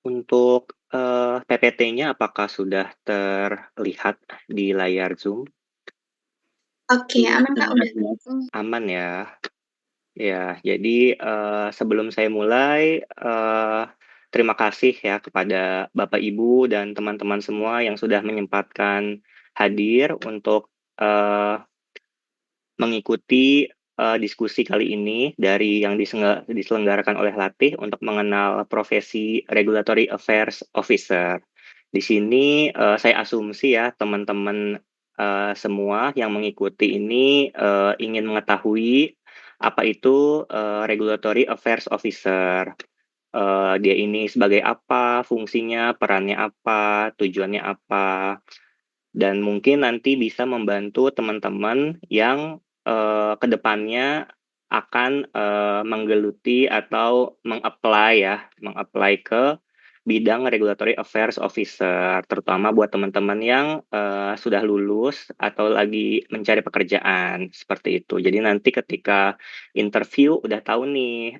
Untuk, PPT-nya apakah sudah terlihat di layar Zoom? Oke, aman Kak, udah. Aman ya? Ya, jadi, sebelum saya mulai, terima kasih ya kepada Bapak, Ibu, dan teman-teman semua yang sudah menyempatkan hadir untuk, mengikuti, diskusi kali ini dari yang diselenggarakan oleh Latih untuk mengenal profesi Regulatory Affairs Officer. Di sini, saya asumsi ya teman-teman, semua yang mengikuti ini, ingin mengetahui apa itu, Regulatory Affairs Officer. Dia ini sebagai apa, fungsinya, perannya apa, tujuannya apa, dan mungkin nanti bisa membantu teman-teman yang, ke depannya akan, menggeluti atau meng-apply ya, meng-apply ke bidang Regulatory Affairs Officer, terutama buat teman-teman yang, sudah lulus atau lagi mencari pekerjaan, seperti itu. Jadi nanti ketika interview udah tahu nih,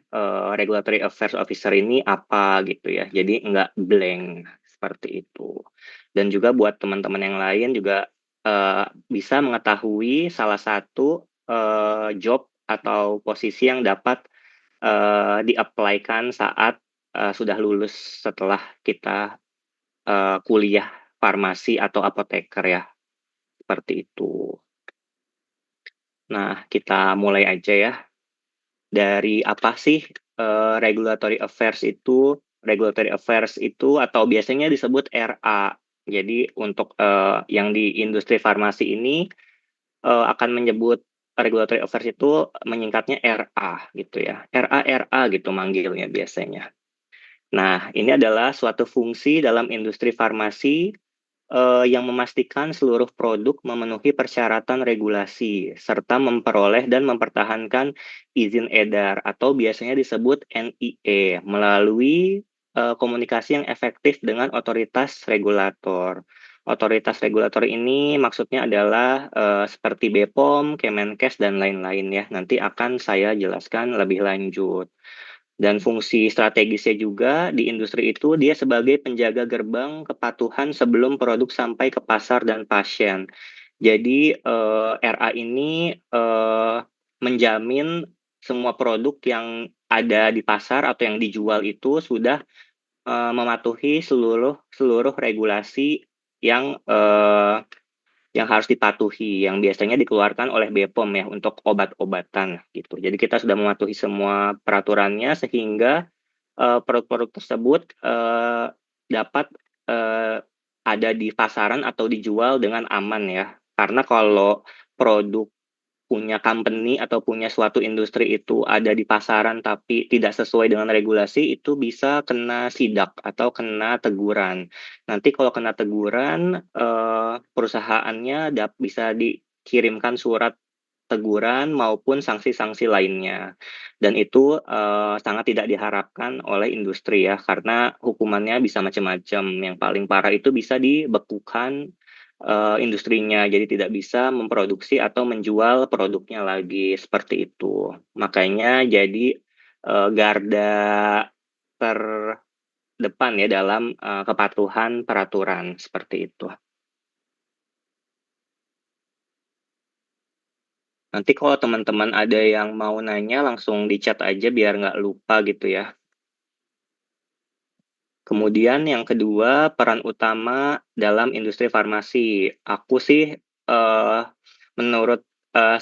Regulatory Affairs Officer ini apa gitu ya, jadi nggak blank, seperti itu. Dan juga buat teman-teman yang lain juga, bisa mengetahui salah satu, job atau posisi yang dapat, di-apply-kan saat, sudah lulus setelah kita, kuliah farmasi atau apoteker ya, seperti itu. Nah, kita mulai aja ya. Dari apa sih, regulatory affairs itu? Regulatory affairs itu atau biasanya disebut RA. Jadi untuk, yang di industri farmasi ini, akan menyebut regulatory affairs itu menyingkatnya RA gitu ya, RA gitu manggilnya biasanya. Nah, ini adalah suatu fungsi dalam industri farmasi, yang memastikan seluruh produk memenuhi persyaratan regulasi, serta memperoleh dan mempertahankan izin edar atau biasanya disebut NIE melalui, komunikasi yang efektif dengan otoritas regulator. Otoritas regulator ini maksudnya adalah, seperti BPOM, Kemenkes, dan lain-lain ya, nanti akan saya jelaskan lebih lanjut. Dan fungsi strategisnya juga di industri itu dia sebagai penjaga gerbang kepatuhan sebelum produk sampai ke pasar dan pasien. Jadi, RA ini, menjamin semua produk yang ada di pasar atau yang dijual itu sudah, mematuhi seluruh seluruh regulasi yang, yang harus dipatuhi, yang biasanya dikeluarkan oleh BPOM ya untuk obat-obatan gitu. Jadi kita sudah mematuhi semua peraturannya sehingga, produk-produk tersebut, dapat, ada di pasaran atau dijual dengan aman ya. Karena kalau produk punya company atau punya suatu industri itu ada di pasaran tapi tidak sesuai dengan regulasi, itu bisa kena sidak atau kena teguran. Nanti kalau kena teguran, perusahaannya bisa dikirimkan surat teguran maupun sanksi-sanksi lainnya. Dan itu, sangat tidak diharapkan oleh industri ya, karena hukumannya bisa macam-macam. Yang paling parah itu bisa dibekukan, industrinya, jadi tidak bisa memproduksi atau menjual produknya lagi, seperti itu. Makanya jadi, garda terdepan ya dalam, kepatuhan peraturan, seperti itu. Nanti kalau teman-teman ada yang mau nanya langsung di-chat aja biar nggak lupa gitu ya. Kemudian yang kedua, peran utama dalam industri farmasi. Aku sih, menurut,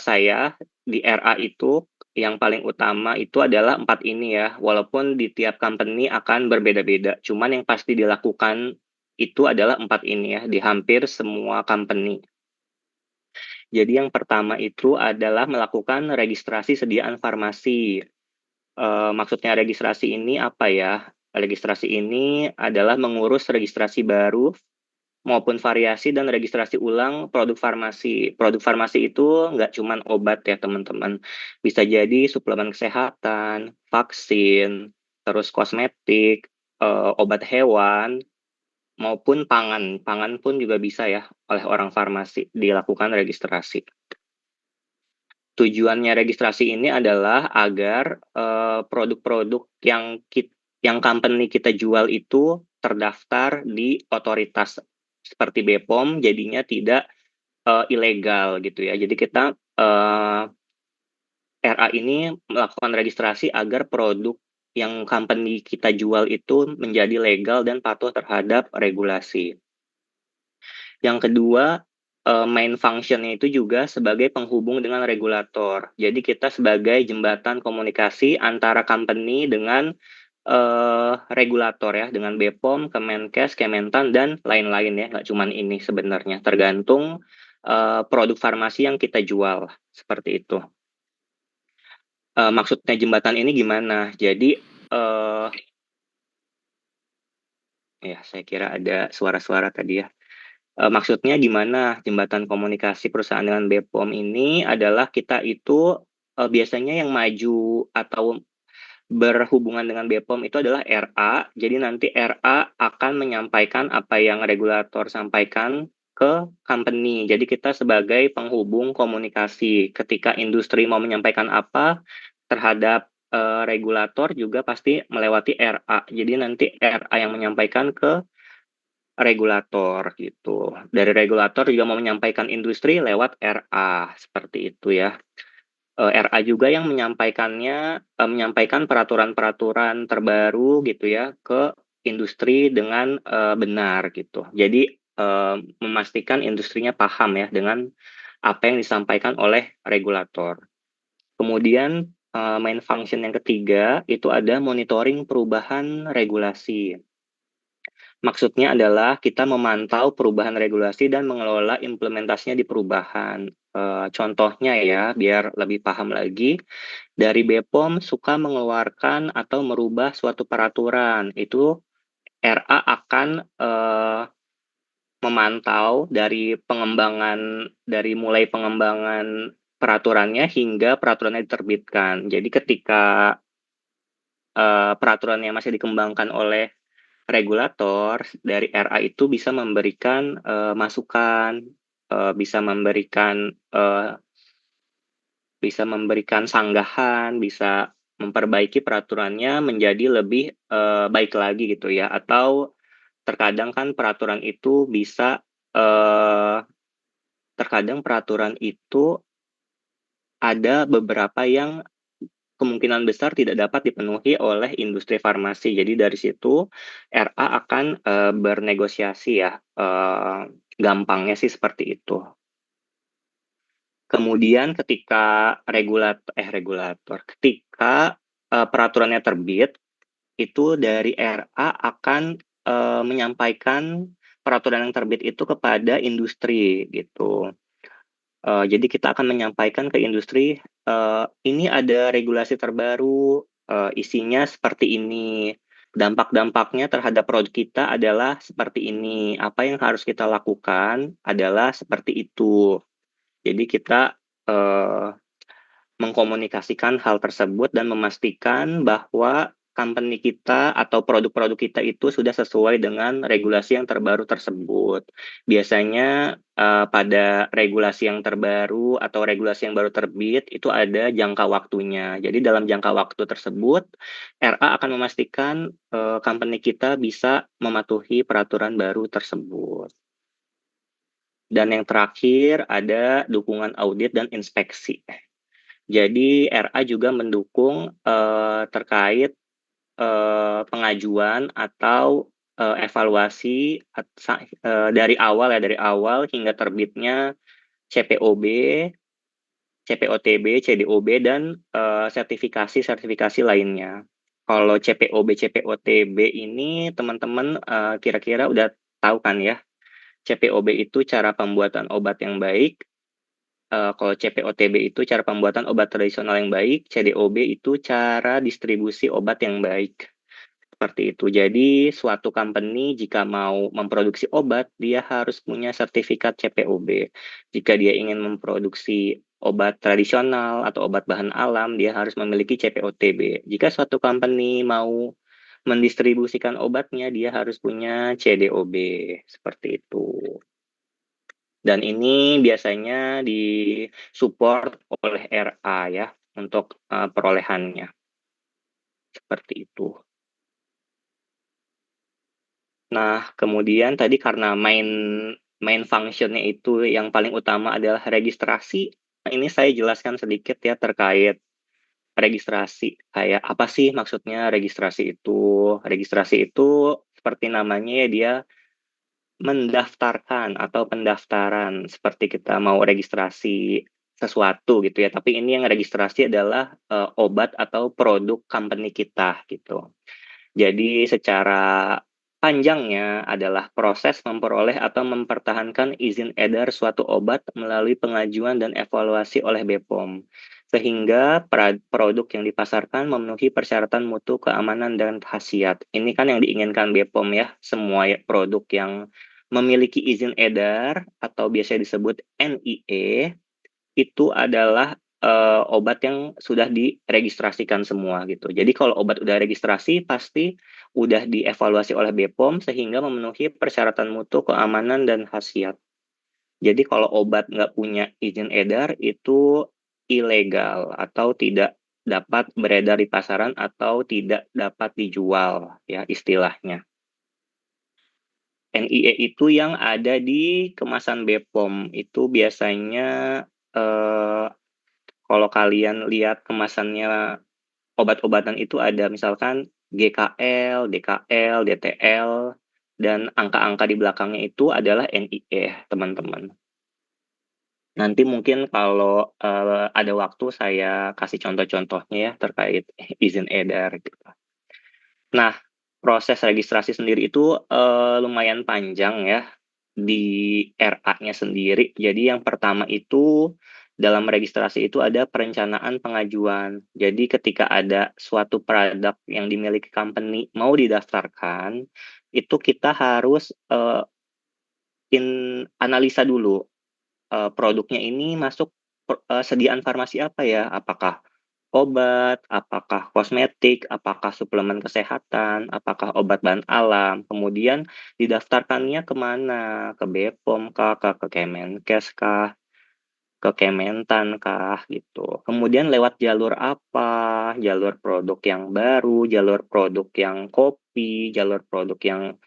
saya di RA itu yang paling utama itu adalah 4 ini ya, walaupun di tiap company akan berbeda-beda, cuman yang pasti dilakukan itu adalah 4 ini ya, di hampir semua company. Jadi yang pertama itu adalah melakukan registrasi sediaan farmasi. Maksudnya registrasi ini apa ya? Registrasi ini adalah mengurus registrasi baru maupun variasi dan registrasi ulang produk farmasi. Produk farmasi itu nggak cuman obat ya teman-teman, bisa jadi suplemen kesehatan, vaksin, terus kosmetik, obat hewan, maupun pangan. Pangan pun juga bisa ya oleh orang farmasi dilakukan registrasi. Tujuannya registrasi ini adalah agar, produk-produk yang company kita jual itu terdaftar di otoritas seperti BPOM, jadinya tidak ilegal gitu ya. Jadi kita RA ini melakukan registrasi agar produk yang company kita jual itu menjadi legal dan patuh terhadap regulasi. Yang kedua, main function-nya itu juga sebagai penghubung dengan regulator. Jadi kita sebagai jembatan komunikasi antara company dengan regulator ya, dengan BPOM, Kemenkes, Kementan, dan lain-lain ya, nggak cuman ini sebenarnya, tergantung produk farmasi yang kita jual, seperti itu. Maksudnya jembatan ini gimana? Jadi, ya saya kira ada suara-suara tadi ya. Maksudnya gimana jembatan komunikasi perusahaan dengan BPOM ini adalah kita itu, biasanya yang maju atau berhubungan dengan BPOM itu adalah RA, jadi nanti RA akan menyampaikan apa yang regulator sampaikan ke company. Jadi kita sebagai penghubung komunikasi, ketika industri mau menyampaikan apa terhadap, regulator juga pasti melewati RA. Jadi nanti RA yang menyampaikan ke regulator gitu. Dari regulator juga mau menyampaikan industri lewat RA, seperti itu ya. RA juga yang menyampaikan peraturan-peraturan terbaru gitu ya ke industri dengan benar gitu. Jadi memastikan industrinya paham ya dengan apa yang disampaikan oleh regulator. Kemudian main function yang ketiga itu ada monitoring perubahan regulasi. Maksudnya adalah kita memantau perubahan regulasi dan mengelola implementasinya di perubahan. Contohnya ya, biar lebih paham lagi, dari BPOM suka mengeluarkan atau merubah suatu peraturan, itu RA akan memantau dari mulai pengembangan peraturannya hingga peraturannya diterbitkan. Jadi ketika peraturan yang masih dikembangkan oleh regulator dari RA itu bisa memberikan masukan, bisa memberikan sanggahan, bisa memperbaiki peraturannya menjadi lebih baik lagi gitu ya. Atau terkadang kan peraturan itu bisa terkadang peraturan itu ada beberapa yang kemungkinan besar tidak dapat dipenuhi oleh industri farmasi. Jadi dari situ RA akan bernegosiasi ya, gampangnya sih seperti itu. Kemudian ketika ketika peraturannya terbit, itu dari RA akan menyampaikan peraturan yang terbit itu kepada industri gitu. Jadi kita akan menyampaikan ke industri, ini ada regulasi terbaru, isinya seperti ini, dampak-dampaknya terhadap produk kita adalah seperti ini, apa yang harus kita lakukan adalah seperti itu. Jadi kita, mengkomunikasikan hal tersebut dan memastikan bahwa company kita atau produk-produk kita itu sudah sesuai dengan regulasi yang terbaru tersebut. Biasanya, pada regulasi yang terbaru atau regulasi yang baru terbit, itu ada jangka waktunya. Jadi dalam jangka waktu tersebut, RA akan memastikan, company kita bisa mematuhi peraturan baru tersebut. Dan yang terakhir ada dukungan audit dan inspeksi. Jadi RA juga mendukung, terkait, pengajuan atau, evaluasi dari awal hingga terbitnya CPOB, CPOTB, CDOB, dan, sertifikasi-sertifikasi lainnya. Kalau CPOB, CPOTB ini teman-teman, kira-kira udah tahu kan ya? CPOB itu cara pembuatan obat yang baik, kalau CPOTB itu cara pembuatan obat tradisional yang baik, CDOB itu cara distribusi obat yang baik, seperti itu. Jadi suatu company jika mau memproduksi obat, dia harus punya sertifikat CPOB. Jika dia ingin memproduksi obat tradisional atau obat bahan alam, dia harus memiliki CPOTB. Jika suatu company mau mendistribusikan obatnya, dia harus punya CDOB, seperti itu. Dan ini biasanya di-support oleh RA ya, untuk, perolehannya. Seperti itu. Nah, kemudian tadi karena main function-nya itu yang paling utama adalah registrasi. Nah, ini saya jelaskan sedikit ya terkait registrasi. Kayak apa sih maksudnya registrasi itu? Registrasi itu seperti namanya ya, dia mendaftarkan atau pendaftaran seperti kita mau registrasi sesuatu gitu ya. Tapi ini yang registrasi adalah obat atau produk company kita gitu. Jadi secara panjangnya adalah proses memperoleh atau mempertahankan izin edar suatu obat melalui pengajuan dan evaluasi oleh BPOM, sehingga produk yang dipasarkan memenuhi persyaratan mutu, keamanan, dan khasiat. Ini kan yang diinginkan BPOM ya, semua produk yang memiliki izin edar atau biasa disebut NIE itu adalah obat yang sudah diregistrasikan semua gitu. Jadi kalau obat udah registrasi pasti udah dievaluasi oleh BPOM sehingga memenuhi persyaratan mutu, keamanan, dan khasiat. Jadi kalau obat nggak punya izin edar itu ilegal atau tidak dapat beredar di pasaran atau tidak dapat dijual ya istilahnya. NIE itu yang ada di kemasan BPOM itu biasanya eh, kalau kalian lihat kemasannya obat-obatan itu ada misalkan GKL, DKL, DTL, dan angka-angka di belakangnya itu adalah NIE, teman-teman. Nanti mungkin kalau ada waktu saya kasih contoh-contohnya ya terkait izin edar gitu. Nah, proses registrasi sendiri itu lumayan panjang ya di RA-nya sendiri. Jadi yang pertama itu dalam registrasi itu ada perencanaan pengajuan. Jadi ketika ada suatu produk yang dimiliki company mau didaftarkan, itu kita harus analisa dulu produknya ini masuk sediaan farmasi apa ya? Apakah obat, apakah kosmetik, apakah suplemen kesehatan, apakah obat bahan alam, kemudian didaftarkannya kemana? Ke BPOM kah, ke Kemenkes kah, ke Kementan kah, gitu. Kemudian lewat jalur apa? Jalur produk yang baru, jalur produk yang kopi, jalur produk yang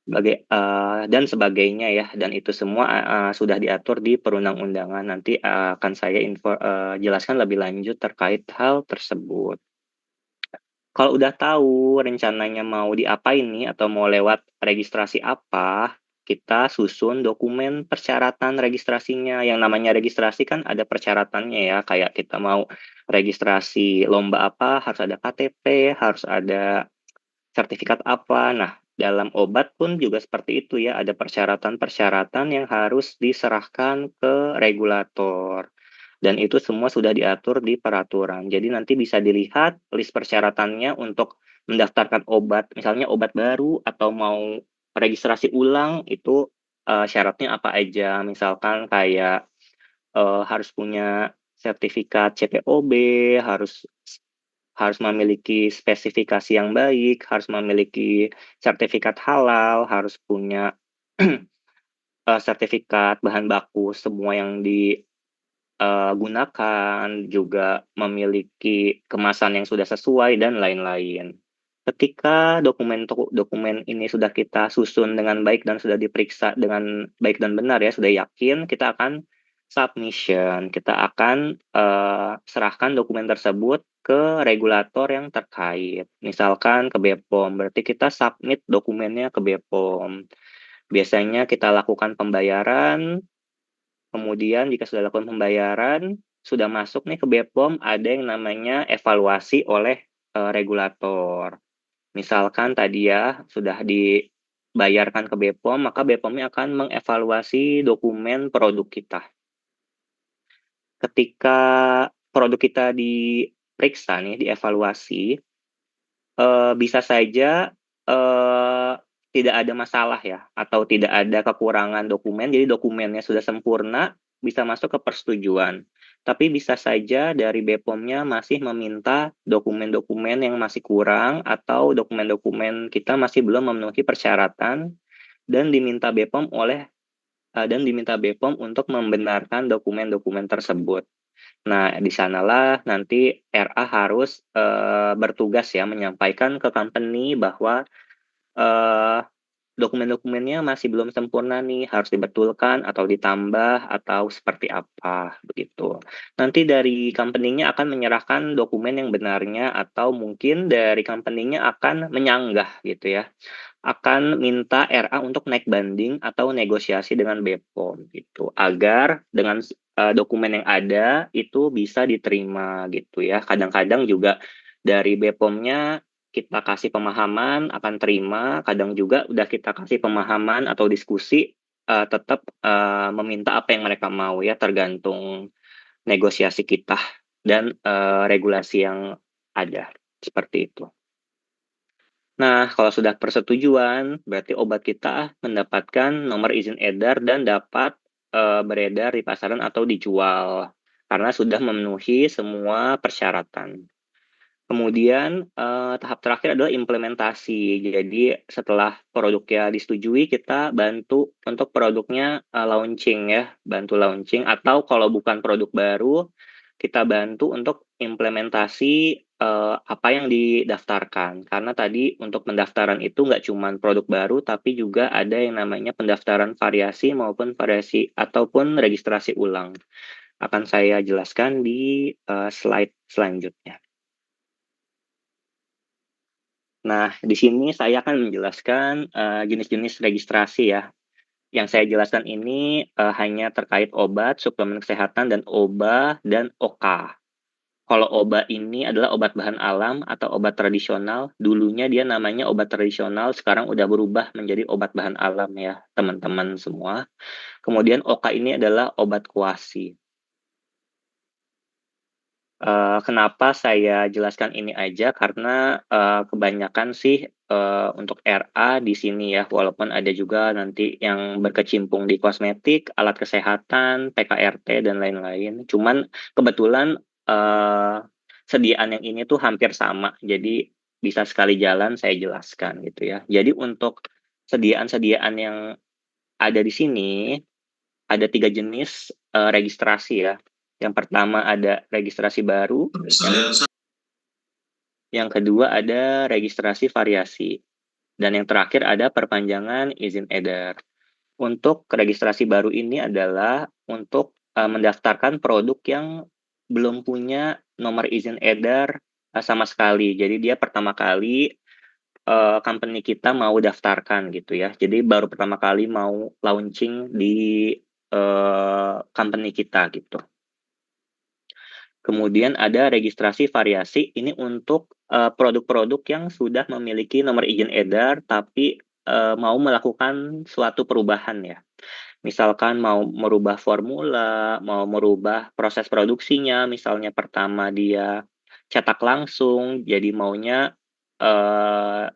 dan sebagainya ya, dan itu semua sudah diatur di perundang-undangan. Nanti akan saya jelaskan lebih lanjut terkait hal tersebut. Kalau udah tahu rencananya mau diapain nih atau mau lewat registrasi apa, kita susun dokumen persyaratan registrasinya. Yang namanya registrasi kan ada persyaratannya ya, kayak kita mau registrasi lomba apa, harus ada KTP, harus ada sertifikat apa. Nah, dalam obat pun juga seperti itu ya, ada persyaratan-persyaratan yang harus diserahkan ke regulator. Dan itu semua sudah diatur di peraturan. Jadi nanti bisa dilihat list persyaratannya untuk mendaftarkan obat, misalnya obat baru atau mau registrasi ulang itu syaratnya apa aja. Misalkan kayak harus punya sertifikat CPOB, harus harus memiliki spesifikasi yang baik, harus memiliki sertifikat halal, harus punya sertifikat bahan baku semua yang digunakan, juga memiliki kemasan yang sudah sesuai dan lain-lain. Ketika dokumen ini sudah kita susun dengan baik dan sudah diperiksa dengan baik dan benar ya, sudah yakin, kita akan submission. Kita akan serahkan dokumen tersebut ke regulator yang terkait. Misalkan ke BPOM, berarti kita submit dokumennya ke BPOM. Biasanya kita lakukan pembayaran, kemudian jika sudah lakukan pembayaran, sudah masuk nih ke BPOM, ada yang namanya evaluasi oleh regulator. Misalkan tadi ya sudah dibayarkan ke BPOM, maka BPOM-nya akan mengevaluasi dokumen produk kita. Ketika produk kita diperiksa nih, dievaluasi, bisa saja tidak ada masalah ya, atau tidak ada kekurangan dokumen, jadi dokumennya sudah sempurna, bisa masuk ke persetujuan. Tapi bisa saja dari BPOM-nya masih meminta dokumen-dokumen yang masih kurang, atau dokumen-dokumen kita masih belum memenuhi persyaratan, dan diminta BPOM untuk membenarkan dokumen-dokumen tersebut. Nah, di sanalah nanti RA harus bertugas ya menyampaikan ke company bahwa dokumen-dokumennya masih belum sempurna nih, harus dibetulkan atau ditambah atau seperti apa, begitu. Nanti dari company-nya akan menyerahkan dokumen yang benarnya atau mungkin dari company-nya akan menyanggah gitu ya, akan minta RA untuk naik banding atau negosiasi dengan BPOM gitu, agar dengan dokumen yang ada itu bisa diterima gitu ya. Kadang-kadang juga dari BPOM-nya kita kasih pemahaman akan terima, kadang juga udah kita kasih pemahaman atau diskusi, tetap meminta apa yang mereka mau ya, tergantung negosiasi kita dan regulasi yang ada, seperti itu. Nah, kalau sudah persetujuan, berarti obat kita mendapatkan nomor izin edar dan dapat beredar di pasaran atau dijual, karena sudah memenuhi semua persyaratan. Kemudian, tahap terakhir adalah implementasi. Jadi setelah produknya disetujui, kita bantu untuk produknya, launching ya, bantu launching atau kalau bukan produk baru, kita bantu untuk implementasi, apa yang didaftarkan. Karena tadi untuk pendaftaran itu nggak cuma produk baru, tapi juga ada yang namanya pendaftaran variasi maupun variasi ataupun registrasi ulang. Akan saya jelaskan di, slide selanjutnya. Nah, di sini saya akan menjelaskan, jenis-jenis registrasi ya. Yang saya jelaskan ini, hanya terkait obat, suplemen kesehatan, dan OBA dan OKA. Kalau OBA ini adalah obat bahan alam atau obat tradisional, dulunya dia namanya obat tradisional, sekarang udah berubah menjadi obat bahan alam ya, teman-teman semua. Kemudian OKA ini adalah obat kuasi. Kenapa saya jelaskan ini aja, karena, kebanyakan sih, untuk RA di sini ya, walaupun ada juga nanti yang berkecimpung di kosmetik, alat kesehatan, PKRT, dan lain-lain. Cuman kebetulan, sediaan yang ini tuh hampir sama, jadi bisa sekali jalan saya jelaskan gitu ya. Jadi untuk sediaan-sediaan yang ada di sini, ada 3 jenis, registrasi ya. Yang pertama ada registrasi baru, yang kedua ada registrasi variasi, dan yang terakhir ada perpanjangan izin edar. Untuk registrasi baru ini adalah untuk, mendaftarkan produk yang belum punya nomor izin edar, sama sekali. Jadi dia pertama kali, company kita mau daftarkan gitu ya. Jadi baru pertama kali mau launching di, company kita gitu. Kemudian ada registrasi variasi, ini untuk, produk-produk yang sudah memiliki nomor izin edar, tapi, mau melakukan suatu perubahan ya. Misalkan mau merubah formula, mau merubah proses produksinya, misalnya pertama dia cetak langsung, jadi maunya, eee,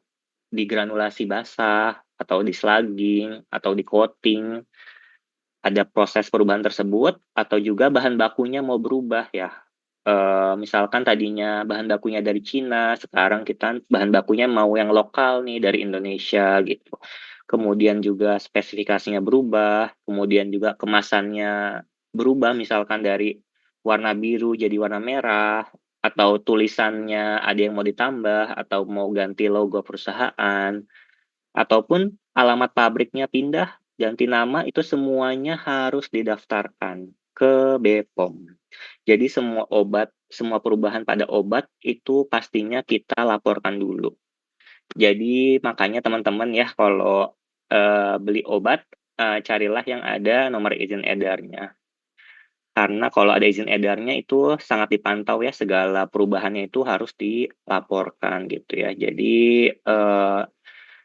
digranulasi basah, atau di-slugging, atau di-coating. Ada proses perubahan tersebut, atau juga bahan bakunya mau berubah ya. Misalkan tadinya bahan bakunya dari Cina, sekarang kita bahan bakunya mau yang lokal nih dari Indonesia gitu. Kemudian juga spesifikasinya berubah, kemudian juga kemasannya berubah, misalkan dari warna biru jadi warna merah, atau tulisannya ada yang mau ditambah, atau mau ganti logo perusahaan, ataupun alamat pabriknya pindah, ganti nama, itu semuanya harus didaftarkan ke BPOM. Jadi semua perubahan pada obat itu pastinya kita laporkan dulu. Jadi makanya teman-teman ya kalau, beli obat, carilah yang ada nomor izin edarnya. Karena kalau ada izin edarnya itu sangat dipantau ya, segala perubahannya itu harus dilaporkan gitu ya. Jadi,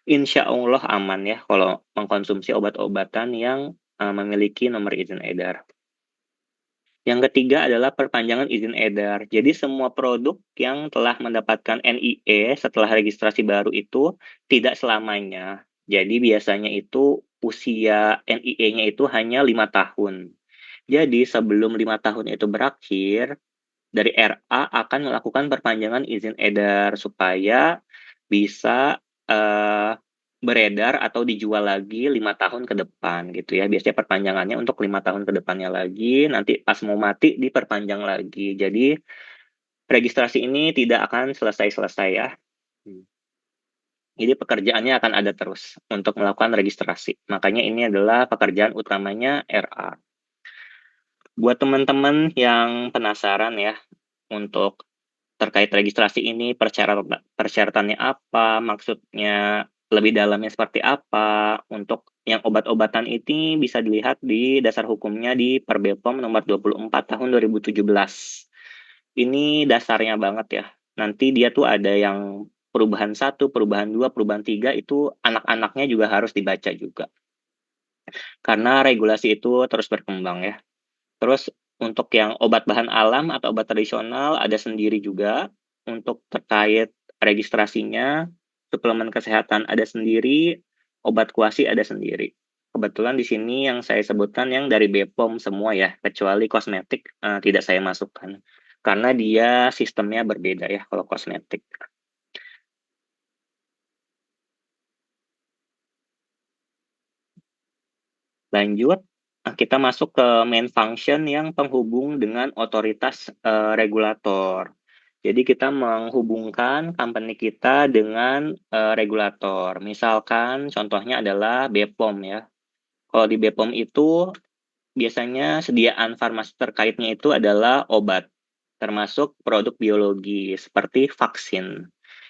insya Allah aman ya kalau mengkonsumsi obat-obatan yang, memiliki nomor izin edar. Yang ketiga adalah perpanjangan izin edar. Jadi semua produk yang telah mendapatkan NIE setelah registrasi baru itu tidak selamanya. Jadi biasanya itu usia NIE-nya itu hanya 5 tahun. Jadi sebelum 5 tahun itu berakhir, dari RA akan melakukan perpanjangan izin edar supaya bisa, beredar atau dijual lagi 5 tahun ke depan gitu ya. Biasanya perpanjangannya untuk 5 tahun ke depannya lagi, nanti pas mau mati diperpanjang lagi. Jadi registrasi ini tidak akan selesai-selesai ya. Mmm. Jadi pekerjaannya akan ada terus untuk melakukan registrasi. Makanya ini adalah pekerjaan utamanya RA. Buat teman-teman yang penasaran ya untuk terkait registrasi ini, persyaratannya apa, maksudnya lebih dalamnya seperti apa, untuk yang obat-obatan ini bisa dilihat di dasar hukumnya di Perbepom nomor 24 tahun 2017. Ini dasarnya banget ya. Nanti dia tuh ada yang perubahan 1, perubahan 2, perubahan 3 itu anak-anaknya juga harus dibaca juga. Karena regulasi itu terus berkembang ya. Terus untuk yang obat bahan alam atau obat tradisional ada sendiri juga, untuk terkait registrasinya, suplemen kesehatan ada sendiri, obat kuasi ada sendiri. Kebetulan di sini yang saya sebutkan yang dari BPOM semua ya, kecuali kosmetik, tidak saya masukkan. Karena dia sistemnya berbeda ya kalau kosmetik. Lanjut, kita masuk ke main function yang penghubung dengan otoritas, regulator. Jadi kita menghubungkan company kita dengan, regulator. Misalkan contohnya adalah BPOM ya. Kalau di BPOM itu biasanya sediaan farmasi terkaitnya itu adalah obat, termasuk produk biologi seperti vaksin.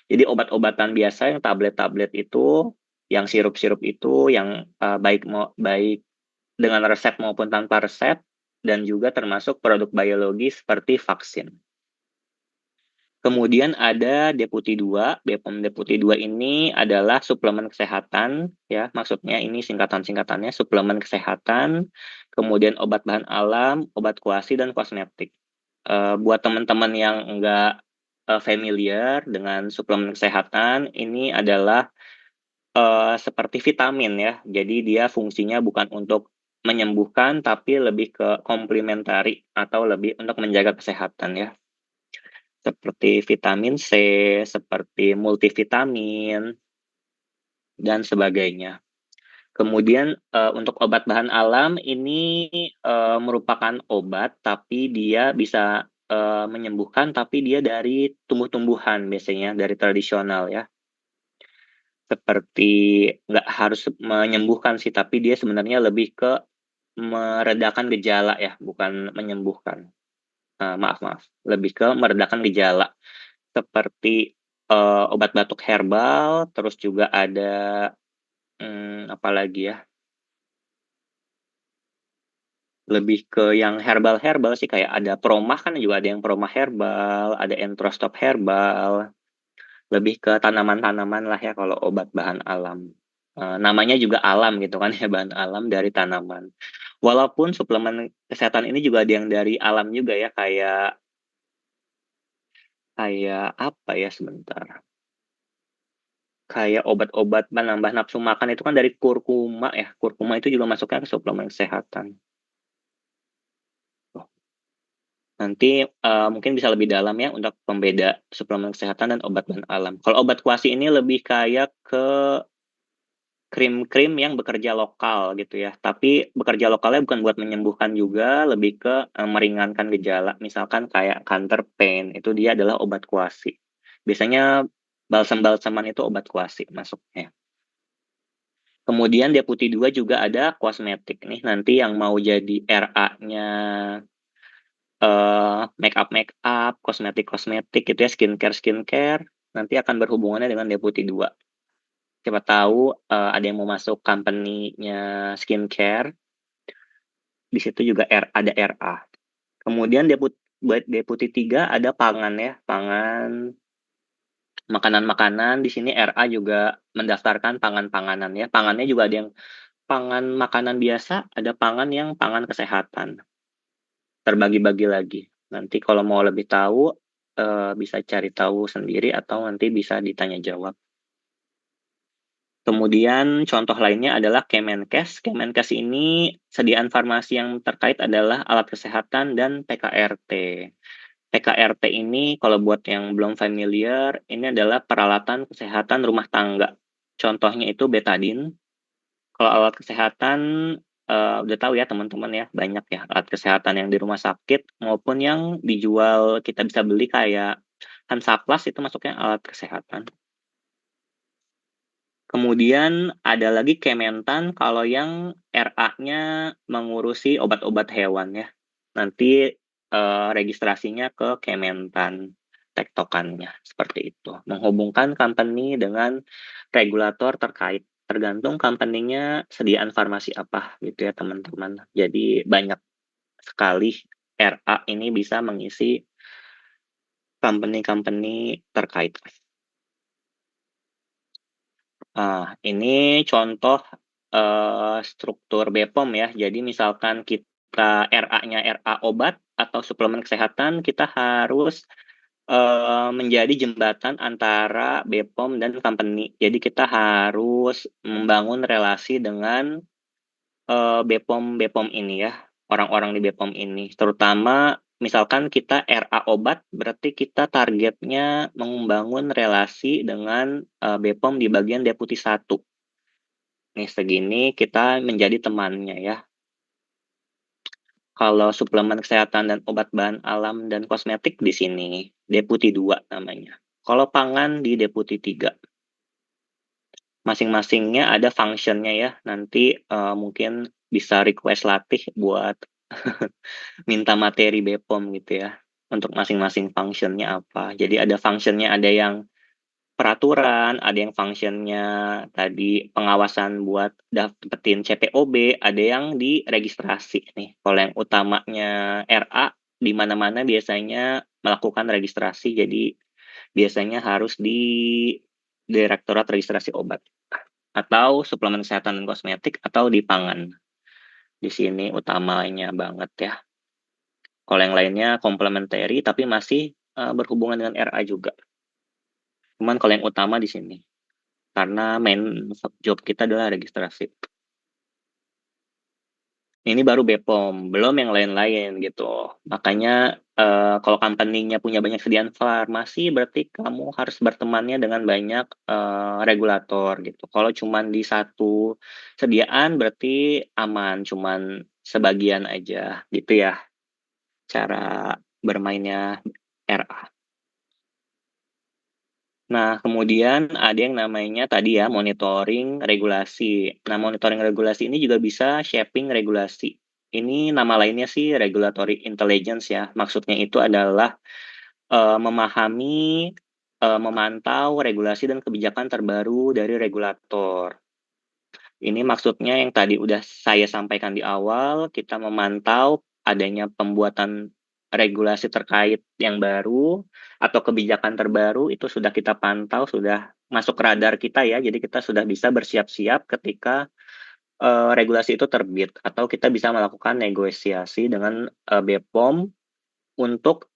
Jadi obat-obatan biasa yang tablet-tablet itu, yang sirup-sirup itu yang, baik dengan resep maupun tanpa resep, dan juga termasuk produk biologi seperti vaksin. Kemudian ada Deputi 2, BPOM Deputi 2 ini adalah suplemen kesehatan, ya, maksudnya ini singkatan-singkatannya suplemen kesehatan, kemudian obat bahan alam, obat kuasi, dan kosmetik. Buat teman-teman yang enggak, familiar dengan suplemen kesehatan, ini adalah, seperti vitamin ya, jadi dia fungsinya bukan untuk menyembuhkan, tapi lebih ke komplementari atau lebih untuk menjaga kesehatan ya. Seperti vitamin C, seperti multivitamin, dan sebagainya. Kemudian, untuk obat bahan alam ini, merupakan obat, tapi dia bisa, menyembuhkan, tapi dia dari tumbuh-tumbuhan biasanya, dari tradisional ya. Seperti nggak harus menyembuhkan sih, tapi dia sebenarnya lebih ke meredakan gejala ya, bukan menyembuhkan. Maaf maaf, lebih ke meredakan gejala. Seperti, obat batuk herbal, terus juga ada, apalagi ya, lebih ke yang herbal-herbal sih, kayak ada Promah kan juga ada yang Promah herbal, ada Entrostop herbal, lebih ke tanaman-tanaman lah ya kalau obat bahan alam. Namanya juga alam gitu kan ya, bahan alam dari tanaman. Walaupun suplemen kesehatan ini juga ada yang dari alam juga ya, kayak kayak apa ya, sebentar. Kayak obat-obat penambah nafsu makan itu kan dari kurkuma ya, kurkuma itu juga masuknya ke suplemen kesehatan. Oh, nanti, mungkin bisa lebih dalam ya untuk pembeda suplemen kesehatan dan obat bahan alam. Kalau obat kuasi ini lebih kayak ke krim-krim yang bekerja lokal gitu ya, tapi bekerja lokalnya bukan buat menyembuhkan juga, lebih ke, meringankan gejala. Misalkan kayak Canter Pain, itu dia adalah obat kuasi. Biasanya balsam-balsaman itu obat kuasi masuknya. Kemudian Deputi 2 juga ada kosmetik nih, nanti yang mau jadi RA-nya, makeup-makeup, kosmetik-kosmetik gitu ya, skincare-skincare, nanti akan berhubungannya dengan Deputi 2. Siapa tahu, ada yang mau masuk company-nya skincare, di situ juga ada RA. Kemudian buat Deputi 3 ada pangan ya, pangan, makanan-makanan, di sini RA juga mendaftarkan pangan-panganan ya, pangannya juga ada yang pangan makanan biasa, ada pangan yang pangan kesehatan, terbagi-bagi lagi. Nanti kalau mau lebih tahu, bisa cari tahu sendiri atau nanti bisa ditanya jawab. Kemudian contoh lainnya adalah Kemenkes. Kemenkes ini sediaan farmasi yang terkait adalah alat kesehatan dan PKRT. PKRT ini kalau buat yang belum familiar, ini adalah peralatan kesehatan rumah tangga. Contohnya itu betadine. Kalau alat kesehatan, udah tahu ya teman-teman ya, banyak ya alat kesehatan yang di rumah sakit maupun yang dijual kita bisa beli kayak Hansaplast itu masuknya alat kesehatan. Kemudian ada lagi Kementan kalau yang RA-nya mengurusi obat-obat hewan ya. Nanti registrasinya ke Kementan, tektokannya seperti itu. Menghubungkan company dengan regulator terkait. Tergantung company-nya sediaan farmasi apa gitu ya teman-teman. Jadi banyak sekali RA ini bisa mengisi company-company terkait. Ini contoh, struktur BPOM ya. Jadi misalkan kita RA-nya RA obat atau suplemen kesehatan, kita harus, menjadi jembatan antara BPOM dan company. Jadi kita harus membangun relasi dengan, BPOM-BPOM ini ya, orang-orang di BPOM ini. Terutama misalkan kita RA obat, berarti kita targetnya membangun relasi dengan, BPOM di bagian deputi 1. Nih segini kita menjadi temannya ya. Kalau suplemen kesehatan dan obat bahan alam dan kosmetik di sini, deputi 2 namanya. Kalau pangan di deputi 3. Masing-masingnya ada function-nya ya, nanti, mungkin bisa request latih buat minta materi BPOM gitu ya, untuk masing-masing function-nya apa. Jadi ada function-nya, ada yang peraturan, ada yang function-nya tadi pengawasan buat dapetin CPOB, ada yang di registrasi nih. Kalau yang utamanya RA, di mana-mana biasanya melakukan registrasi, jadi biasanya harus di Direktorat Registrasi Obat, atau suplemen kesehatan dan kosmetik, atau di pangan. Di sini utamanya banget ya. Kalau yang lainnya komplementari, tapi masih berhubungan dengan RA juga. Cuman kalau yang utama di sini. Karena main job kita adalah registrasi. Ini baru BPOM, belum yang lain-lain gitu. Makanya kalau company-nya punya banyak sediaan farmasi, berarti kamu harus bertemannya dengan banyak regulator gitu. Kalau cuman di satu sediaan berarti aman, cuman sebagian aja gitu ya cara bermainnya RA. Nah, kemudian ada yang namanya tadi ya, monitoring regulasi. Nah, monitoring regulasi ini juga bisa shaping regulasi. Ini nama lainnya sih regulatory intelligence ya. Maksudnya itu adalah memahami, memantau regulasi dan kebijakan terbaru dari regulator. Ini maksudnya yang tadi udah saya sampaikan di awal, kita memantau adanya pembuatan regulasi terkait yang baru atau kebijakan terbaru itu sudah kita pantau, sudah masuk radar kita ya. Jadi kita sudah bisa bersiap-siap ketika, regulasi itu terbit atau kita bisa melakukan negosiasi dengan, BPOM untuk,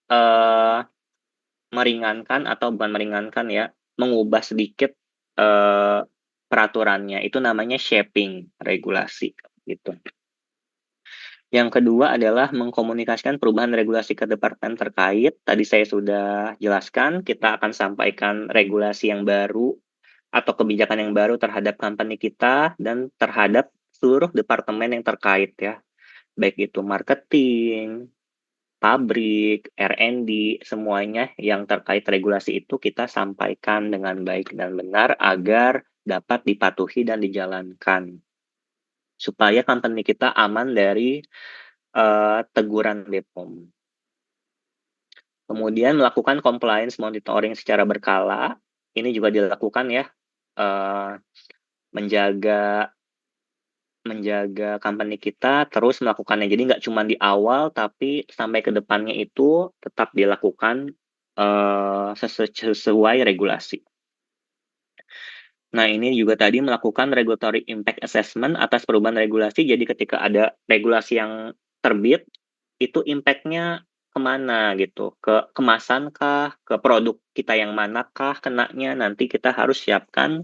meringankan atau bukan meringankan ya, mengubah sedikit, peraturannya, itu namanya shaping regulasi, gitu. Yang kedua adalah mengkomunikasikan perubahan regulasi ke departemen terkait. Tadi saya sudah jelaskan, kita akan sampaikan regulasi yang baru atau kebijakan yang baru terhadap company kita dan terhadap seluruh departemen yang terkait ya, baik itu marketing, pabrik, R&D, semuanya yang terkait regulasi itu kita sampaikan dengan baik dan benar agar dapat dipatuhi dan dijalankan. Supaya company kita aman dari, teguran BPOM. Kemudian melakukan compliance monitoring secara berkala, ini juga dilakukan ya, eee, menjaga menjaga company kita terus melakukannya. Jadi nggak cuma di awal, tapi sampai ke depannya itu tetap dilakukan, sesuai regulasi. Nah, ini juga tadi melakukan regulatory impact assessment atas perubahan regulasi. Jadi ketika ada regulasi yang terbit, itu impact-nya kemana gitu, ke kemasan kah, ke produk kita yang manakah kenanya, nanti kita harus siapkan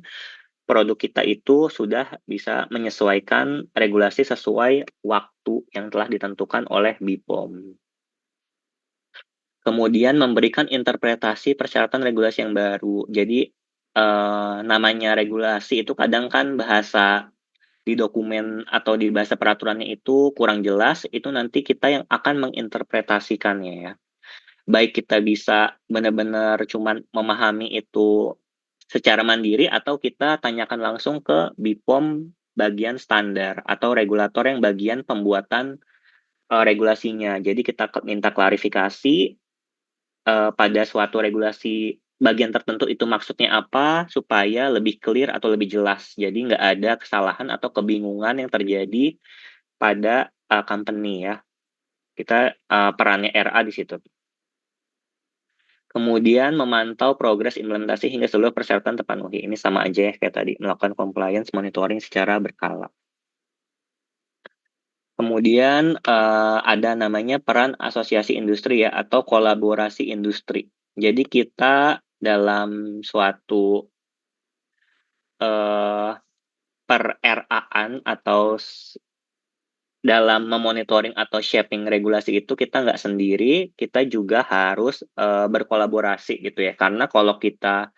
produk kita itu sudah bisa menyesuaikan regulasi sesuai waktu yang telah ditentukan oleh BPOM. Kemudian memberikan interpretasi persyaratan regulasi yang baru. Jadi, namanya regulasi itu kadang kan bahasa di dokumen atau di bahasa peraturannya itu kurang jelas, itu nanti kita yang akan menginterpretasikannya ya. Baik kita bisa benar-benar cuman memahami itu secara mandiri atau kita tanyakan langsung ke BPOM bagian standar atau regulator yang bagian pembuatan regulasinya. Jadi kita minta klarifikasi pada suatu regulasi bagian tertentu itu maksudnya apa supaya lebih clear atau lebih jelas. Jadi nggak ada kesalahan atau kebingungan yang terjadi pada company ya. Kita perannya RA di situ. Kemudian memantau progres implementasi hingga seluruh persyaratan terpenuhi. Ini sama aja ya kayak tadi, melakukan compliance monitoring secara berkala. Kemudian ada namanya peran asosiasi industri ya atau kolaborasi industri. Jadi kita dalam suatu per RA-an atau dalam memonitoring atau shaping regulasi itu kita nggak sendiri, kita juga harus berkolaborasi gitu ya. Karena kalau kita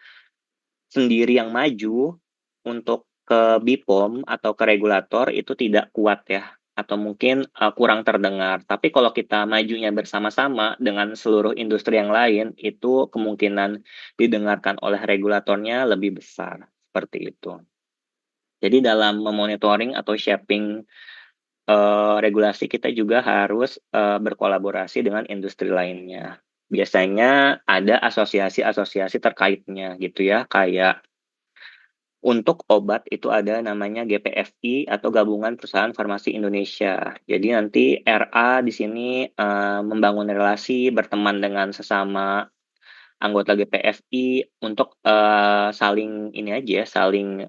sendiri yang maju untuk ke BPOM atau ke regulator itu tidak kuat ya, atau mungkin kurang terdengar. Tapi kalau kita majunya bersama-sama dengan seluruh industri yang lain, itu kemungkinan didengarkan oleh regulatornya lebih besar, seperti itu. Jadi dalam memonitoring atau shaping regulasi kita juga harus berkolaborasi dengan industri lainnya. Biasanya ada asosiasi-asosiasi terkaitnya gitu ya, kayak untuk obat itu ada namanya GPFI atau Gabungan Perusahaan Farmasi Indonesia. Jadi nanti RA di sini membangun relasi berteman dengan sesama anggota GPFI untuk saling ini aja, saling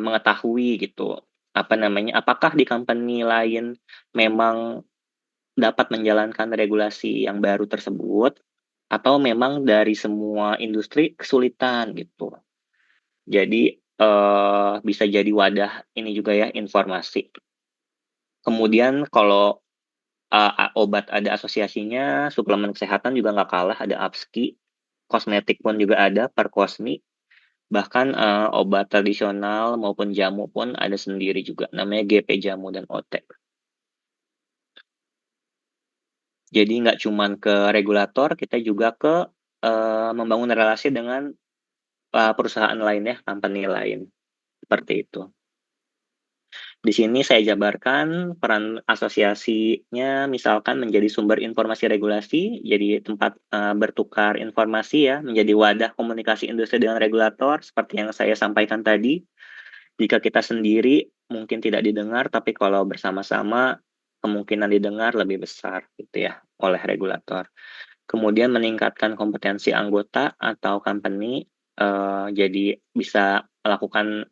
mengetahui gitu apa namanya, apakah di company lain memang dapat menjalankan regulasi yang baru tersebut atau memang dari semua industri kesulitan gitu. Jadi bisa jadi wadah ini juga ya informasi. Kemudian kalau obat ada asosiasinya, suplemen kesehatan juga nggak kalah, ada APSKI, kosmetik pun juga ada, Perkosmi, bahkan obat tradisional maupun jamu pun ada sendiri juga, namanya GP Jamu dan OT. Jadi nggak cuman ke regulator, kita juga ke membangun relasi dengan perusahaan lain ya, company lain, seperti itu. Di sini saya jabarkan peran asosiasinya misalkan menjadi sumber informasi regulasi, jadi tempat bertukar informasi ya, menjadi wadah komunikasi industri dengan regulator seperti yang saya sampaikan tadi. Jika kita sendiri mungkin tidak didengar, tapi kalau bersama-sama kemungkinan didengar lebih besar gitu ya oleh regulator. Kemudian meningkatkan kompetensi anggota atau company, jadi bisa melakukan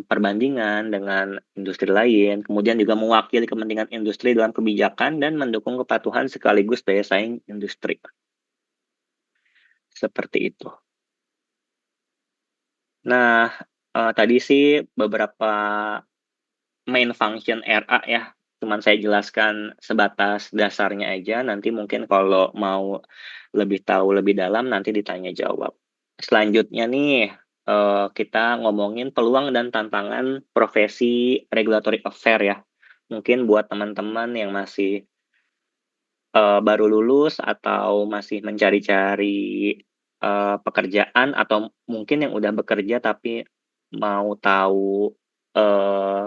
perbandingan dengan industri lain, kemudian juga mewakili kepentingan industri dalam kebijakan dan mendukung kepatuhan sekaligus daya saing industri. Seperti itu. Nah, tadi sih beberapa main function RA ya, cuman saya jelaskan sebatas dasarnya aja, nanti mungkin kalau mau lebih tahu lebih dalam nanti ditanya jawab. Selanjutnya nih, kita ngomongin peluang dan tantangan profesi regulatory affair ya. Mungkin buat teman-teman yang masih baru lulus atau masih mencari-cari pekerjaan atau mungkin yang udah bekerja tapi mau tahu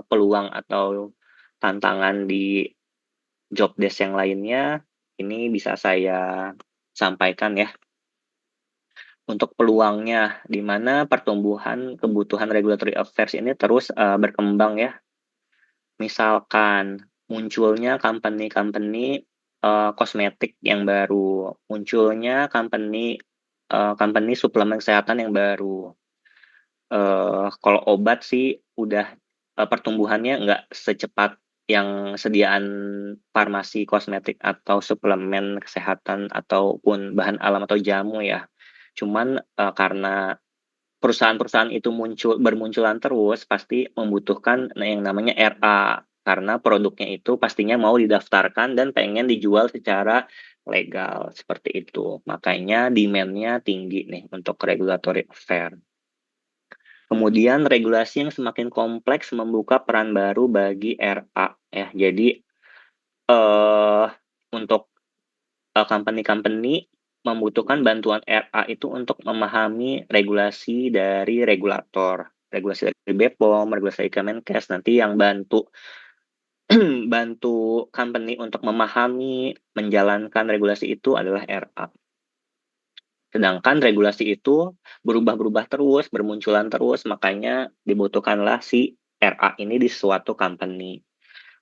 peluang atau tantangan di job desk yang lainnya, ini bisa saya sampaikan ya. Untuk peluangnya, di mana pertumbuhan kebutuhan regulatory affairs ini terus berkembang ya. Misalkan munculnya company-company kosmetik yang baru, munculnya company suplemen kesehatan yang baru. Kalau obat sih udah pertumbuhannya nggak secepat yang sediaan farmasi kosmetik atau suplemen kesehatan ataupun bahan alam atau jamu ya. Cuman karena perusahaan-perusahaan itu bermunculan terus, pasti membutuhkan yang namanya RA, karena produknya itu pastinya mau didaftarkan dan pengen dijual secara legal, seperti itu. Makanya demand-nya tinggi nih untuk regulatory affair. Kemudian regulasi yang semakin kompleks membuka peran baru bagi RA ya. Jadi untuk company-company membutuhkan bantuan RA itu untuk memahami regulasi dari regulator, regulasi dari BPOM, regulasi dari Kemenkes, nanti yang bantu bantu company untuk memahami, menjalankan regulasi itu adalah RA. Sedangkan regulasi itu berubah-berubah terus, bermunculan terus, makanya dibutuhkanlah si RA ini di suatu company.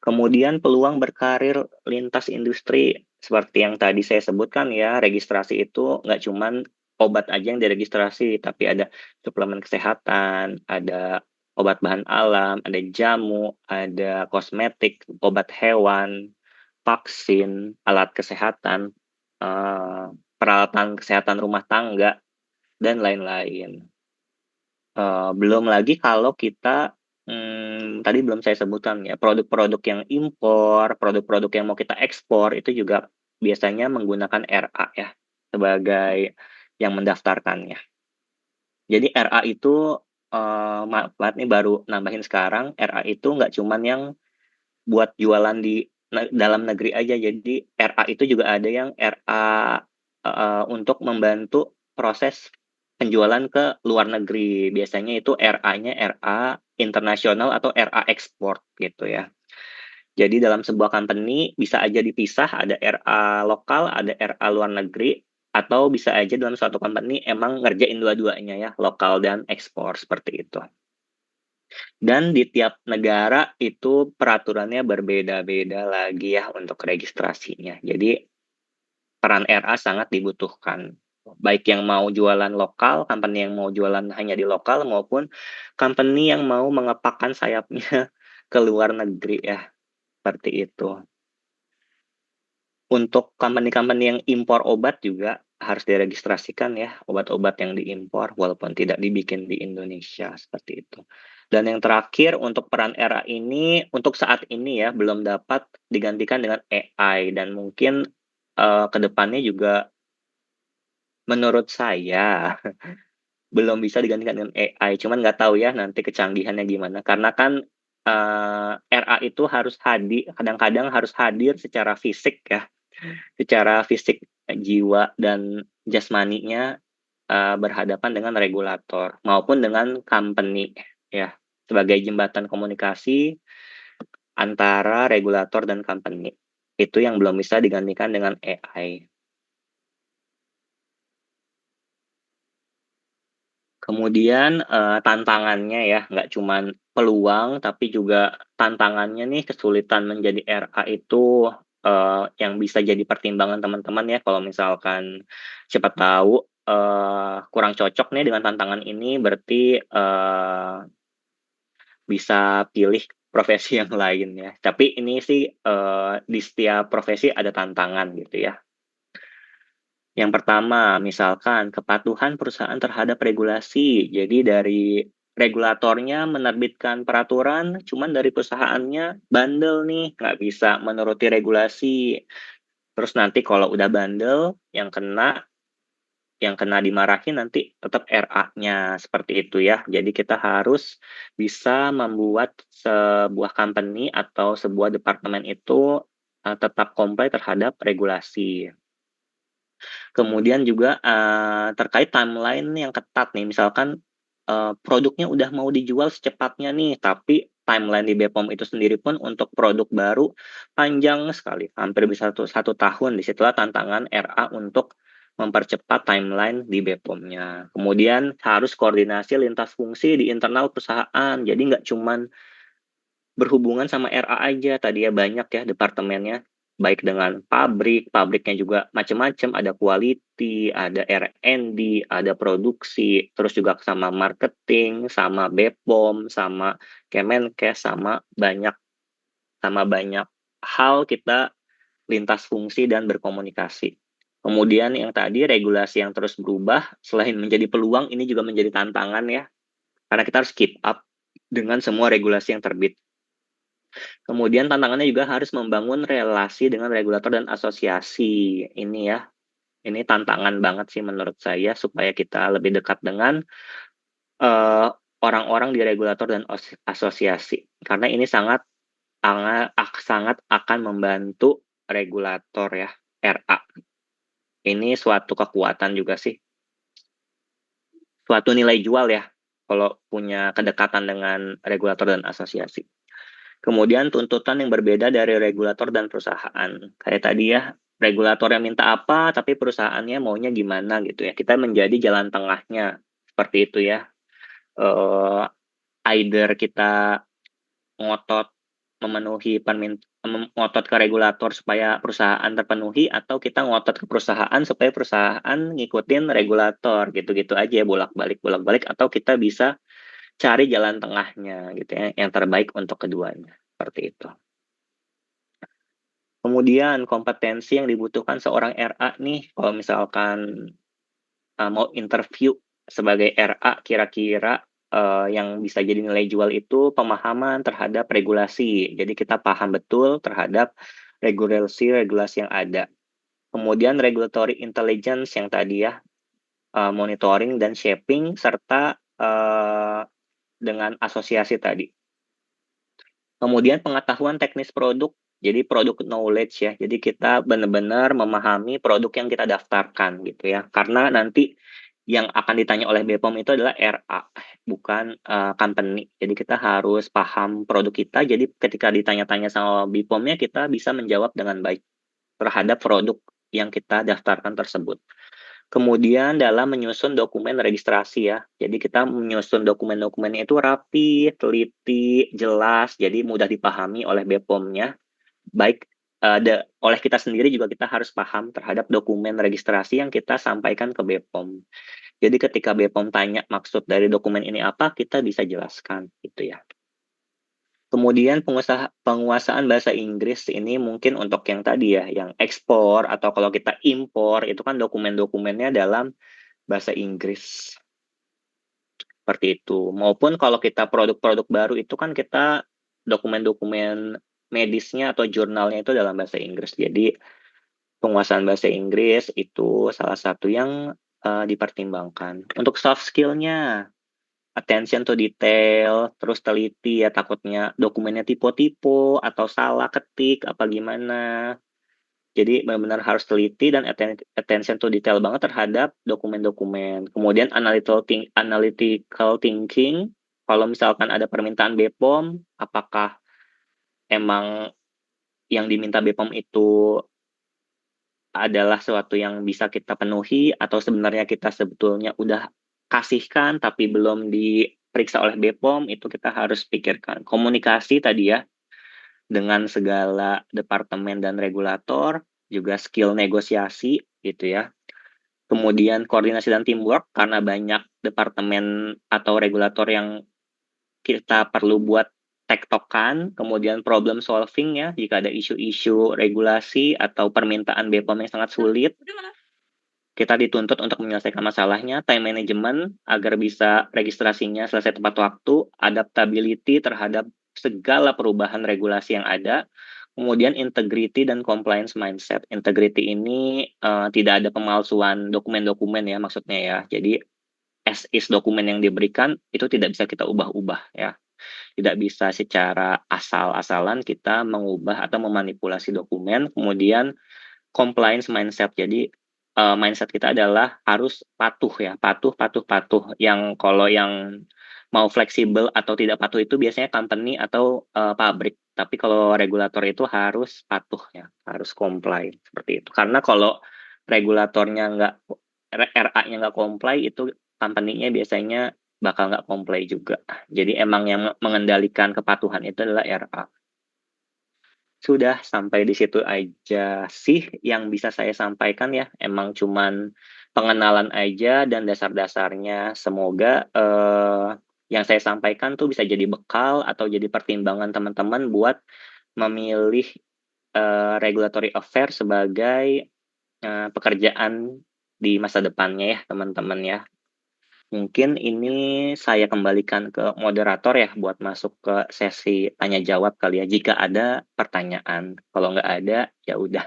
Kemudian peluang berkarir lintas industri, seperti yang tadi saya sebutkan ya, registrasi itu nggak cuman obat aja yang diregistrasi, tapi ada suplemen kesehatan, ada obat bahan alam, ada jamu, ada kosmetik, obat hewan, vaksin, alat kesehatan, eh, peralatan kesehatan rumah tangga, dan lain-lain. Belum lagi kalau kita, tadi belum saya sebutkan ya, produk-produk yang impor, produk-produk yang mau kita ekspor, itu juga biasanya menggunakan RA ya, sebagai yang mendaftarkannya. Jadi RA itu, maaf banget nih baru nambahin sekarang, RA itu nggak cuman yang buat jualan di dalam negeri aja, jadi RA itu juga ada yang RA, untuk membantu proses penjualan ke luar negeri. Biasanya itu RA-nya RA internasional atau RA ekspor gitu ya. Jadi dalam sebuah company bisa aja dipisah, ada RA lokal, ada RA luar negeri, atau bisa aja dalam suatu company emang ngerjain dua-duanya ya, lokal dan ekspor, seperti itu. Dan di tiap negara itu peraturannya berbeda-beda lagi ya untuk registrasinya. Jadi peran RA sangat dibutuhkan. Baik yang mau jualan lokal, company yang mau jualan hanya di lokal, maupun company yang mau mengepakkan sayapnya ke luar negeri ya, seperti itu. Untuk company-company yang impor obat juga harus diregistrasikan ya, obat-obat yang diimpor walaupun tidak dibikin di Indonesia, seperti itu. Dan yang terakhir untuk peran RA ini, untuk saat ini ya, belum dapat digantikan dengan AI dan mungkin, ke depannya juga menurut saya belum bisa digantikan dengan AI, cuman nggak tahu ya nanti kecanggihannya gimana. Karena kan, RA itu harus kadang-kadang harus hadir secara fisik ya. Secara fisik, jiwa dan jasmaninya, berhadapan dengan regulator maupun dengan company ya, sebagai jembatan komunikasi antara regulator dan company. Itu yang belum bisa digantikan dengan AI. Kemudian, tantangannya ya, nggak cuman peluang, tapi juga tantangannya nih, kesulitan menjadi RA itu, yang bisa jadi pertimbangan teman-teman ya, kalau misalkan siapa tahu, kurang cocok nih dengan tantangan ini, berarti, bisa pilih profesi yang lain ya. Tapi ini sih, di setiap profesi ada tantangan gitu ya. Yang pertama, misalkan kepatuhan perusahaan terhadap regulasi. Jadi dari regulatornya menerbitkan peraturan, cuman dari perusahaannya bandel nih, nggak bisa menuruti regulasi. Terus nanti kalau udah bandel, yang kena dimarahin nanti tetap RA-nya, seperti itu ya. Jadi kita harus bisa membuat sebuah company atau sebuah departemen itu, tetap comply terhadap regulasi. Kemudian juga, terkait timeline yang ketat nih, misalkan, produknya udah mau dijual secepatnya nih, tapi timeline di BPOM itu sendiri pun untuk produk baru panjang sekali, hampir bisa satu tahun. Di situlah tantangan RA untuk mempercepat timeline di BPOM-nya. Kemudian harus koordinasi lintas fungsi di internal perusahaan, jadi nggak cuman berhubungan sama RA aja, tadi ya banyak ya departemennya, baik dengan pabriknya juga macam-macam, ada quality, ada R&D, ada produksi, terus juga sama marketing, sama BPOM, sama Kemenkes, sama banyak hal kita lintas fungsi dan berkomunikasi. Kemudian yang tadi regulasi yang terus berubah, selain menjadi peluang, ini juga menjadi tantangan ya, karena kita harus keep up dengan semua regulasi yang terbit. Kemudian tantangannya juga harus membangun relasi dengan regulator dan asosiasi. Ini ya, ini tantangan banget sih menurut saya supaya kita lebih dekat dengan, eee, orang-orang di regulator dan asosiasi. Karena ini sangat akan membantu regulator ya, RA. Ini suatu kekuatan juga sih, suatu nilai jual ya, kalau punya kedekatan dengan regulator dan asosiasi. Kemudian tuntutan yang berbeda dari regulator dan perusahaan. Kayak tadi ya, regulator yang minta apa, tapi perusahaannya maunya gimana gitu ya. Kita menjadi jalan tengahnya, seperti itu ya. Eh, Either kita ngotot memenuhi ngotot ke regulator supaya perusahaan terpenuhi, atau kita ngotot ke perusahaan supaya perusahaan ngikutin regulator, gitu-gitu aja, bolak-balik, atau kita bisa cari jalan tengahnya gitu ya, yang terbaik untuk keduanya, seperti itu. Kemudian kompetensi yang dibutuhkan seorang RA nih, kalau misalkan mau interview sebagai RA, kira-kira yang bisa jadi nilai jual itu pemahaman terhadap regulasi. Jadi kita paham betul terhadap regulasi-regulasi yang ada. Kemudian regulatory intelligence yang tadi ya, monitoring dan shaping, serta dengan asosiasi tadi. Kemudian pengetahuan teknis produk, jadi produk knowledge ya. Jadi kita benar-benar memahami produk yang kita daftarkan gitu ya. Karena nanti yang akan ditanya oleh BPOM itu adalah RA, bukan company. Jadi kita harus paham produk kita. Jadi ketika ditanya-tanya sama BPOM-nya, kita bisa menjawab dengan baik terhadap produk yang kita daftarkan tersebut. Kemudian dalam menyusun dokumen registrasi ya. Jadi kita menyusun dokumen-dokumennya itu rapi, teliti, jelas, jadi mudah dipahami oleh BPOM-nya. Baik oleh kita sendiri juga kita harus paham terhadap dokumen registrasi yang kita sampaikan ke BPOM. Jadi ketika BPOM tanya maksud dari dokumen ini apa, kita bisa jelaskan gitu ya. Kemudian penguasaan bahasa Inggris ini mungkin untuk yang tadi ya, yang ekspor atau kalau kita impor itu kan dokumen-dokumennya dalam bahasa Inggris. Seperti itu. Maupun kalau kita produk-produk baru itu kan kita dokumen-dokumen medisnya atau jurnalnya itu dalam bahasa Inggris. Jadi penguasaan bahasa Inggris itu salah satu yang dipertimbangkan. Untuk soft skill-nya, attention to detail, terus teliti ya, takutnya dokumennya tipe-tipe atau salah ketik apa gimana. Jadi benar-benar harus teliti dan attention to detail banget terhadap dokumen-dokumen. Kemudian analytical thinking, kalau misalkan ada permintaan BPOM, apakah emang yang diminta BPOM itu adalah sesuatu yang bisa kita penuhi, atau sebenarnya kita sebetulnya udah kasihkan tapi belum diperiksa oleh BPOM, itu kita harus pikirkan. Komunikasi tadi ya, dengan segala departemen dan regulator, juga skill negosiasi gitu ya. Kemudian koordinasi dan teamwork, karena banyak departemen atau regulator yang kita perlu buat tektokan. Kemudian problem solving ya, jika ada isu-isu regulasi atau permintaan BPOM yang sangat sulit, kita dituntut untuk menyelesaikan masalahnya. Time management agar bisa registrasinya selesai tepat waktu, adaptability terhadap segala perubahan regulasi yang ada. Kemudian integrity dan compliance mindset. Integrity ini tidak ada pemalsuan dokumen-dokumen ya, maksudnya ya. Jadi as is dokumen yang diberikan itu tidak bisa kita ubah-ubah ya. Tidak bisa secara asal-asalan kita mengubah atau memanipulasi dokumen. Kemudian compliance mindset. Jadi mindset kita adalah harus patuh ya, patuh. Yang kalau yang mau fleksibel atau tidak patuh itu biasanya company atau pabrik. Tapi kalau regulator itu harus patuh ya, harus comply seperti itu. Karena kalau regulatornya nggak, RA-nya nggak comply, itu company-nya biasanya bakal nggak comply juga. Jadi emang yang mengendalikan kepatuhan itu adalah RA. Sudah sampai di situ aja sih yang bisa saya sampaikan ya. Emang cuman pengenalan aja dan dasar-dasarnya. Semoga yang saya sampaikan tuh bisa jadi bekal atau jadi pertimbangan teman-teman buat memilih regulatory affair sebagai pekerjaan di masa depannya ya, teman-teman ya. Mungkin ini saya kembalikan ke moderator ya buat masuk ke sesi tanya jawab kali ya, jika ada pertanyaan. Kalau nggak ada, ya udah.